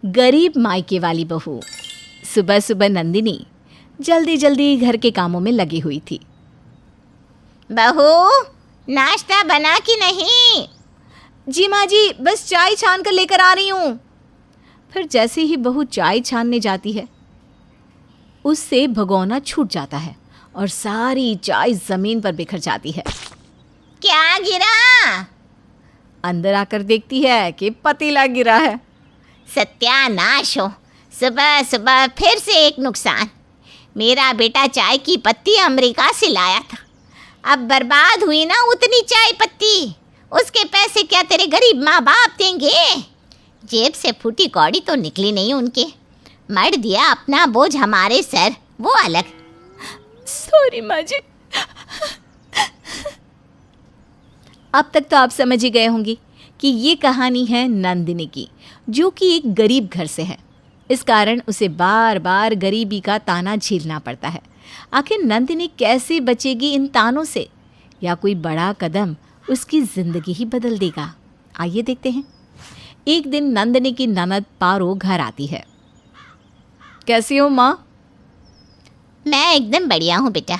गरीब मायके वाली बहू। सुबह सुबह नंदिनी जल्दी जल्दी घर के कामों में लगी हुई थी। बहू, नाश्ता बना कि नहीं? जी माँ जी, बस चाय छान कर लेकर आ रही हूँ। फिर जैसे ही बहू चाय छानने जाती है, उससे भगोना छूट जाता है और सारी चाय जमीन पर बिखर जाती है। क्या गिरा? अंदर आकर देखती है कि पतीला गिरा है। सत्यानाश हो, सुबह सुबह फिर से एक नुकसान। मेरा बेटा चाय की पत्ती अमेरिका से लाया था। अब बर्बाद हुई ना उतनी चाय पत्ती। उसके पैसे क्या तेरे गरीब माँ बाप देंगे? जेब से फूटी कौड़ी तो निकली नहीं उनके। मर दिया अपना बोझ हमारे सर, वो अलग। सॉरी माँ जी। अब तक तो आप समझ ही गए होंगे कि ये कहानी है नंदिनी की, जो कि एक गरीब घर से है। इस कारण उसे बार बार गरीबी का ताना झेलना पड़ता है। आखिर नंदिनी कैसे बचेगी इन तानों से, या कोई बड़ा कदम उसकी ज़िंदगी ही बदल देगा? आइए देखते हैं। एक दिन नंदिनी की ननद पारो घर आती है। कैसी हो माँ? मैं एकदम बढ़िया हूँ बेटा।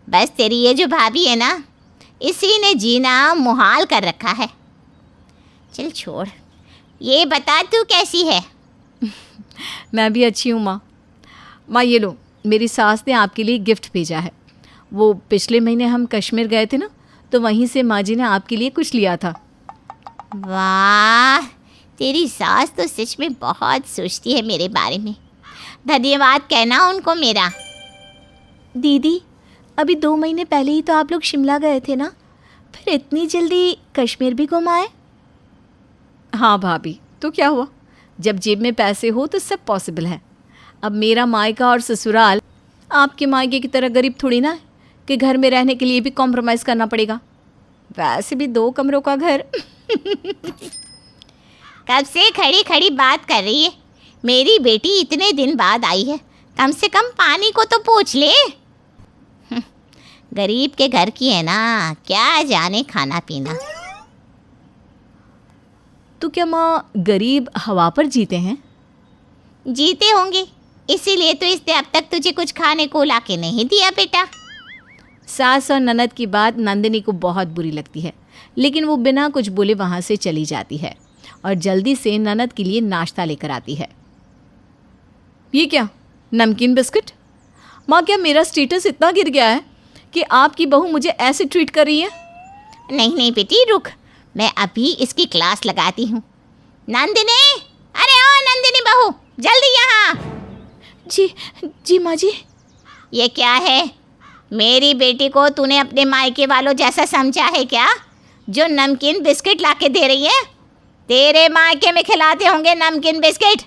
बस तेरी ये जो भाभी है ना, इसी ने जीना मुहाल कर रखा है। चल छोड़, ये बता तू कैसी है? मैं भी अच्छी हूँ माँ। माँ ये लो, मेरी सास ने आपके लिए गिफ्ट भेजा है। वो पिछले महीने हम कश्मीर गए थे ना, तो वहीं से माँ जी ने आपके लिए कुछ लिया था। वाह, तेरी सास तो सच में बहुत सोचती है मेरे बारे में। धन्यवाद कहना उनको मेरा। दीदी, अभी 2 महीने पहले ही तो आप लोग शिमला गए थे ना, फिर इतनी जल्दी कश्मीर भी घुम आए? हाँ भाभी, तो क्या हुआ, जब जेब में पैसे हो तो सब पॉसिबल है। अब मेरा मायका और ससुराल आपके मायके की तरह गरीब थोड़ी ना है कि घर में रहने के लिए भी कॉम्प्रोमाइज़ करना पड़ेगा। वैसे भी 2 कमरों का घर। कब से खड़ी खड़ी बात कर रही है? मेरी बेटी इतने दिन बाद आई है, कम से कम पानी को तो पूछ ले। गरीब के घर की है ना, क्या जाने खाना पीना। तो क्या माँ गरीब हवा पर जीते हैं? जीते होंगे, इसीलिए तो इसने अब तक तुझे कुछ खाने को लाके नहीं दिया बेटा। सास और ननद की बात नंदिनी को बहुत बुरी लगती है, लेकिन वो बिना कुछ बोले वहाँ से चली जाती है और जल्दी से ननद के लिए नाश्ता लेकर आती है। ये क्या, नमकीन बिस्किट? माँ, क्या मेरा स्टेटस इतना गिर गया है कि आपकी बहू मुझे ऐसे ट्रीट कर रही है? नहीं नहीं बेटी, रुक, मैं अभी इसकी क्लास लगाती हूँ। नंदिनी, अरे ओ नंदिनी बहू, जल्दी यहाँ। जी माँ जी। ये क्या है? मेरी बेटी को तूने अपने मायके वालों जैसा समझा है क्या, जो नमकीन बिस्किट लाके दे रही है? तेरे मायके में खिलाते होंगे नमकीन बिस्किट।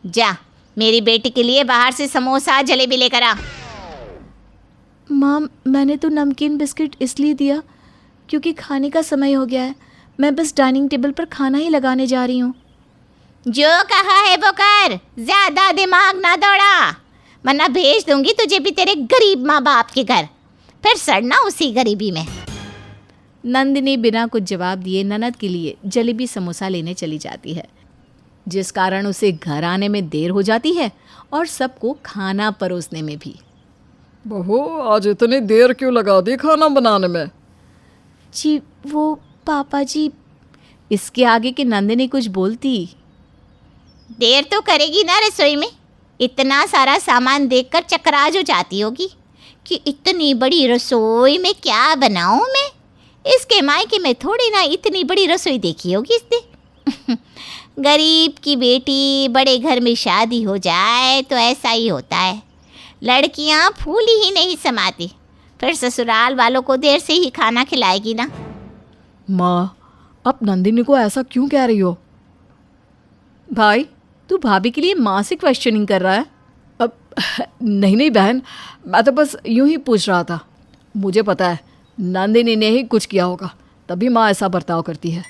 जा, मेरी बेटी के लिए बाहर से समोसा जलेबी लेकर आ। माँ, मैंने तो नमकीन बिस्किट इसलिए दिया क्योंकि खाने का समय हो गया है। मैं बस डाइनिंग टेबल पर खाना ही लगाने जा रही हूँ। जो कहा है वो कर, ज़्यादा दिमाग ना दौड़ा, वरना भेज दूंगी तुझे भी तेरे गरीब माँ बाप के घर, फिर सड़ना उसी गरीबी में। नंदिनी बिना कुछ जवाब दिए ननद के लिए जलेबी समोसा लेने चली जाती है, जिस कारण उसे घर आने में देर हो जाती है और सबको खाना परोसने में भी। बहू, आज इतनी देर क्यों लगा दी खाना बनाने में? जी वो पापा जी। इसके आगे कि नंदिनी कुछ बोलती। देर तो करेगी ना रसोई में, इतना सारा सामान देखकर चकराज हो जाती होगी कि इतनी बड़ी रसोई में क्या बनाऊं मैं। इसके मायके में थोड़ी ना इतनी बड़ी रसोई देखी होगी इसने। गरीब की बेटी बड़े घर में शादी हो जाए तो ऐसा ही होता है, लड़कियां फूली ही नहीं समाती, फिर ससुराल वालों को देर से ही खाना खिलाएगी ना। माँ, अब नंदिनी को ऐसा क्यों कह रही हो? भाई, तू भाभी के लिए माँ से क्वेश्चनिंग कर रहा है? अब नहीं बहन, मैं तो बस यूं ही पूछ रहा था। मुझे पता है नंदिनी ने ही कुछ किया होगा, तभी माँ ऐसा बर्ताव करती है।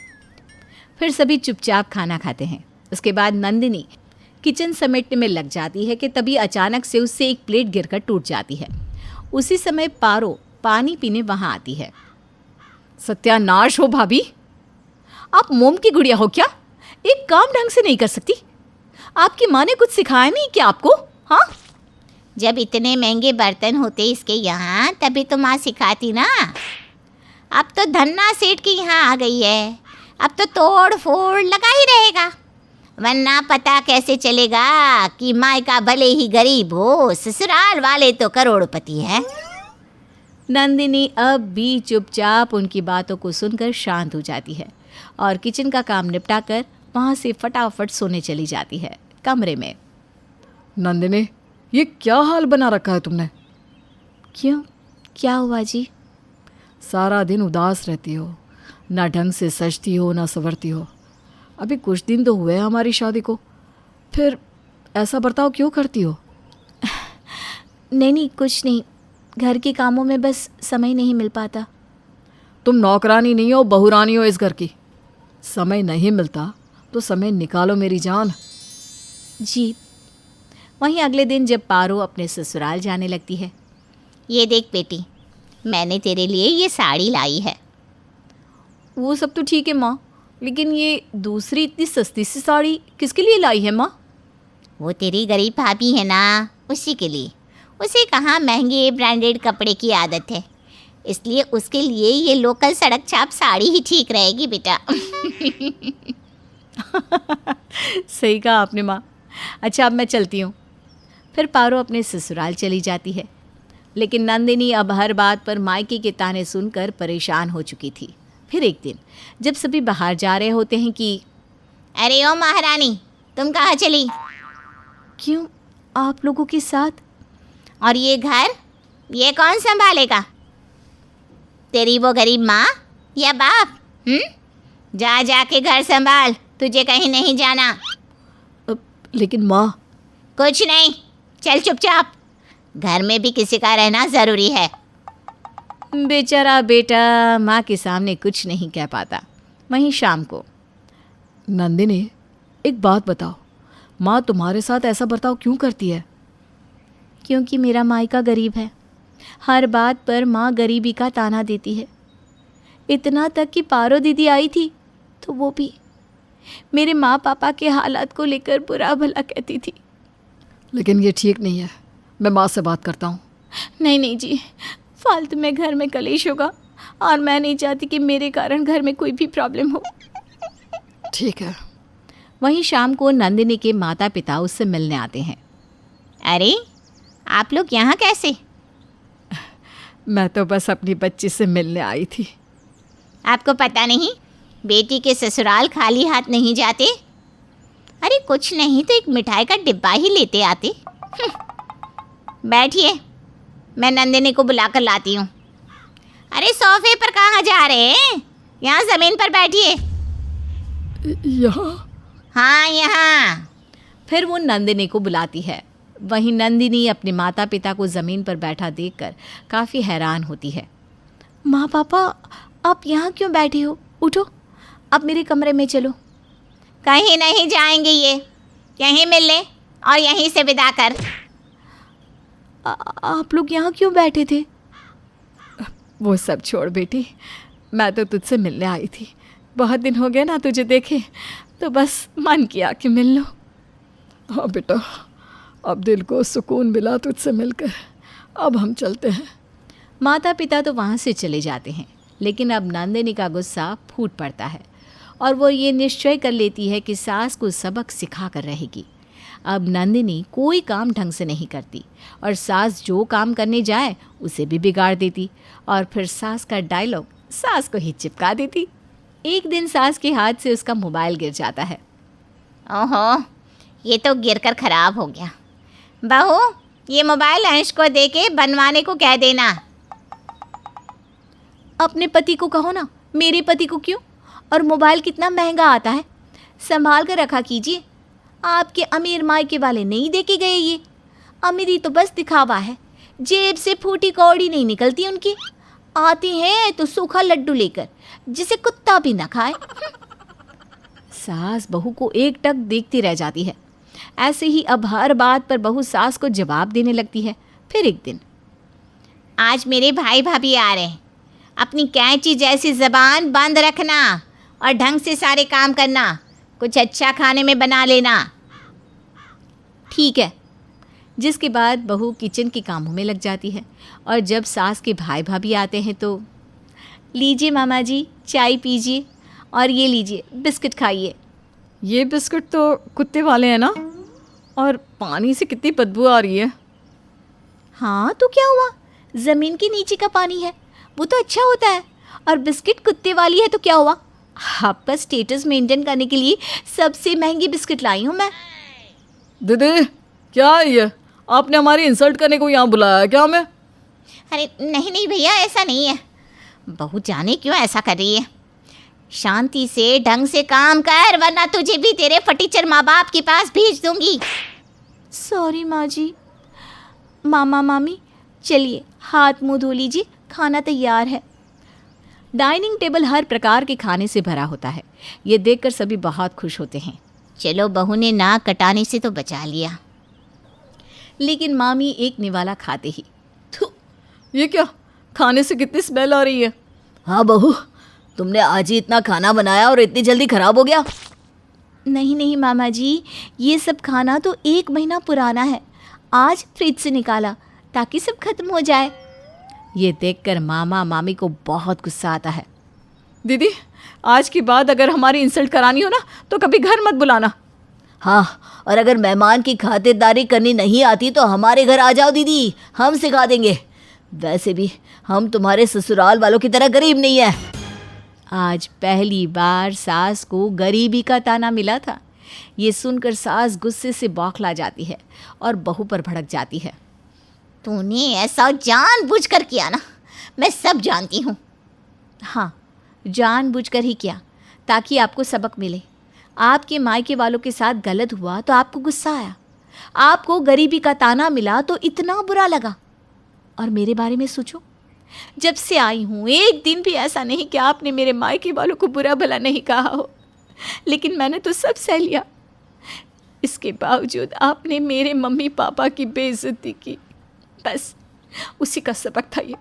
फिर सभी चुपचाप खाना खाते हैं। उसके बाद नंदिनी किचन समेटने में लग जाती है कि तभी अचानक से उससे एक प्लेट गिरकर टूट जाती है। उसी समय पारो पानी पीने वहाँ आती है। सत्यानाश हो भाभी, आप मोम की गुड़िया हो क्या? एक काम ढंग से नहीं कर सकती? आपकी माँ ने कुछ सिखाया नहीं क्या आपको? हाँ, जब इतने महंगे बर्तन होते इसके यहाँ तभी तो माँ सिखाती ना। अब तो धन्ना सेठ के यहाँ आ गई है, अब तो तोड़ फोड़ लगा ही रहेगा, वरना पता कैसे चलेगा कि मायका भले ही गरीब हो, ससुराल वाले तो करोड़पति है। नंदिनी अब भी चुपचाप उनकी बातों को सुनकर शांत हो जाती है और किचन का काम निपटा कर वहाँ से फटाफट सोने चली जाती है कमरे में। नंदिनी, ये क्या हाल बना रखा है तुमने? क्यों, क्या हुआ जी? सारा दिन उदास रहती हो, ना ढंग से सजती हो ना संवरती हो। अभी कुछ दिन तो हुए हैं हमारी शादी को, फिर ऐसा बर्ताव क्यों करती हो? नहीं, कुछ नहीं, घर के कामों में बस समय नहीं मिल पाता। तुम नौकरानी नहीं हो, बहुरानी हो इस घर की। समय नहीं मिलता तो समय निकालो मेरी जान। जी। वहीं अगले दिन जब पारो अपने ससुराल जाने लगती है। ये देख बेटी, मैंने तेरे लिए ये साड़ी लाई है। वो सब तो ठीक है माँ, लेकिन ये दूसरी इतनी सस्ती सी साड़ी किसके लिए लाई है माँ? वो तेरी गरीब भाभी है ना, उसी के लिए। उसे कहाँ महंगे ब्रांडेड कपड़े की आदत है, इसलिए उसके लिए ये लोकल सड़क छाप साड़ी ही ठीक रहेगी बेटा। सही कहा आपने माँ। अच्छा, अब मैं चलती हूँ। फिर पारो अपने ससुराल चली जाती है, लेकिन नंदिनी अब हर बात पर मायके के ताने सुनकर परेशान हो चुकी थी। फिर एक दिन जब सभी बाहर जा रहे होते हैं कि अरे ओ महारानी, तुम कहाँ चली? क्यों, आप लोगों के साथ? और ये घर, ये कौन संभालेगा? तेरी वो गरीब माँ या बाप? जा जाके घर संभाल, तुझे कहीं नहीं जाना। लेकिन माँ। कुछ नहीं, चल चुपचाप, घर में भी किसी का रहना ज़रूरी है। बेचारा बेटा माँ के सामने कुछ नहीं कह पाता। वहीं शाम को, नंदिनी, एक बात बताओ, माँ तुम्हारे साथ ऐसा बर्ताव क्यों करती है? क्योंकि मेरा मायका गरीब है। हर बात पर माँ गरीबी का ताना देती है। इतना तक कि पारो दीदी आई थी तो वो भी मेरे माँ पापा के हालात को लेकर बुरा भला कहती थी। लेकिन ये ठीक नहीं है, मैं माँ से बात करता हूँ। नहीं जी, फालतू में घर में कलेश होगा और मैं नहीं चाहती कि मेरे कारण घर में कोई भी प्रॉब्लम हो। ठीक है। वहीं शाम को नंदिनी के माता पिता उससे मिलने आते हैं। अरे, आप लोग यहाँ कैसे? मैं तो बस अपनी बच्ची से मिलने आई थी। आपको पता नहीं, बेटी के ससुराल खाली हाथ नहीं जाते। अरे कुछ नहीं तो एक मिठाई का डिब्बा ही लेते आते। बैठिए, मैं नंदिनी को बुलाकर लाती हूँ। अरे सोफे पर कहाँ जा रहे हैं? यहाँ ज़मीन पर बैठिए। यहाँ? हाँ, यहाँ। फिर वो नंदिनी को बुलाती है। वहीं नंदिनी अपने माता पिता को ज़मीन पर बैठा देखकर काफ़ी हैरान होती है। माँ पापा, आप यहाँ क्यों बैठे हो? उठो, अब मेरे कमरे में चलो। कहीं नहीं जाएंगे, ये यहीं मिल ले और यहीं से विदा कर। आप लोग यहाँ क्यों बैठे थे? वो सब छोड़ बेटी, मैं तो तुझसे मिलने आई थी। बहुत दिन हो गए ना तुझे देखे, तो बस मन किया कि मिल लो। हाँ बेटा, अब दिल को सुकून मिला तुझसे मिलकर। अब हम चलते हैं। माता पिता तो वहाँ से चले जाते हैं, लेकिन अब नंदिनी का गुस्सा फूट पड़ता है और वो ये निश्चय कर लेती है कि सास को सबक सिखा कर रहेगी। अब नंदिनी कोई काम ढंग से नहीं करती और सास जो काम करने जाए उसे भी बिगाड़ देती और फिर सास का डायलॉग सास को ही चिपका देती। एक दिन सास के हाथ से उसका मोबाइल गिर जाता है। ओहो, ये तो गिरकर खराब हो गया। बहू, ये मोबाइल अंश को दे के बनवाने को कह देना। अपने पति को कहो ना, मेरे पति को क्यों? और मोबाइल कितना महंगा आता है, संभाल कर रखा कीजिए। आपके अमीर मायके वाले नहीं देके गए ये। अमीरी तो बस दिखावा है, जेब से फूटी कौड़ी नहीं निकलती उनकी। आती हैं तो सूखा लड्डू लेकर, जिसे कुत्ता भी ना खाए। सास बहू को एकटक देखती रह जाती है। ऐसे ही अब हर बात पर बहू सास को जवाब देने लगती है। फिर एक दिन, आज मेरे भाई भाभी आ रहे हैं, अपनी कैंची जैसी ज़बान बंद रखना और ढंग से सारे काम करना। कुछ अच्छा खाने में बना लेना। ठीक है। जिसके बाद बहू किचन के कामों में लग जाती है और जब सास के भाई भाभी आते हैं तो लीजिए मामा जी, चाय पीजिए और ये लीजिए बिस्किट खाइए। ये बिस्कुट तो कुत्ते वाले हैं ना, और पानी से कितनी बदबू आ रही है। हाँ तो क्या हुआ, ज़मीन के नीचे का पानी है, वो तो अच्छा होता है। और बिस्किट कुत्ते वाली है तो क्या हुआ, आपका स्टेटस मेंटेन करने के लिए सबसे महंगी बिस्किट लाई हूँ मैं। दीदी क्या है ये, आपने हमारी इंसल्ट करने को यहाँ बुलाया है क्या हमें? अरे नहीं नहीं भैया, ऐसा नहीं है। बहू जाने क्यों ऐसा कर रही है। शांति से ढंग से काम कर, वरना तुझे भी तेरे फटीचर माँ बाप के पास भेज दूंगी। सॉरी माँ जी। मामा मामी चलिए हाथ मुंह धो लीजिए, खाना तैयार है। डाइनिंग टेबल हर प्रकार के खाने से भरा होता है। ये देखकर सभी बहुत खुश होते हैं। चलो बहू ने नाक कटाने से तो बचा लिया। लेकिन मामी एक निवाला खाते ही, थू, ये क्या, खाने से कितनी स्मेल आ रही है। हाँ बहू, तुमने आज ही इतना खाना बनाया और इतनी जल्दी खराब हो गया? नहीं नहीं मामा जी, ये सब खाना तो 1 महीना पुराना है, आज फ्रिज से निकाला ताकि सब खत्म हो जाए। ये देखकर मामा मामी को बहुत गुस्सा आता है। दीदी आज के बाद अगर हमारी इंसल्ट करानी हो ना तो कभी घर मत बुलाना। हाँ, और अगर मेहमान की खातिरदारी करनी नहीं आती तो हमारे घर आ जाओ दीदी, हम सिखा देंगे। वैसे भी हम तुम्हारे ससुराल वालों की तरह गरीब नहीं है। आज पहली बार सास को गरीबी का ताना मिला था। ये सुनकर सास गुस्से से बौखला जाती है और बहू पर भड़क जाती है। तूने ऐसा जानबूझकर किया ना, मैं सब जानती हूँ। हाँ, जानबूझकर ही किया ताकि आपको सबक मिले। आपके मायके वालों के साथ गलत हुआ तो आपको गुस्सा आया, आपको गरीबी का ताना मिला तो इतना बुरा लगा। और मेरे बारे में सोचो, जब से आई हूँ एक दिन भी ऐसा नहीं कि आपने मेरे मायके वालों को बुरा भला नहीं कहा हो, लेकिन मैंने तो सब सह लिया। इसके बावजूद आपने मेरे मम्मी पापा की बेइज्जती की, बस उसी का सबक था ये।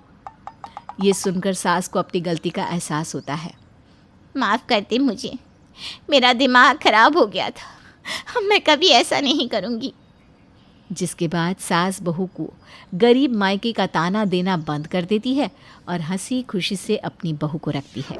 ये सुनकर सास को अपनी गलती का एहसास होता है। माफ़ करते मुझे, मेरा दिमाग खराब हो गया था, मैं कभी ऐसा नहीं करूँगी। जिसके बाद सास बहू को गरीब मायके का ताना देना बंद कर देती है और हंसी खुशी से अपनी बहू को रखती है।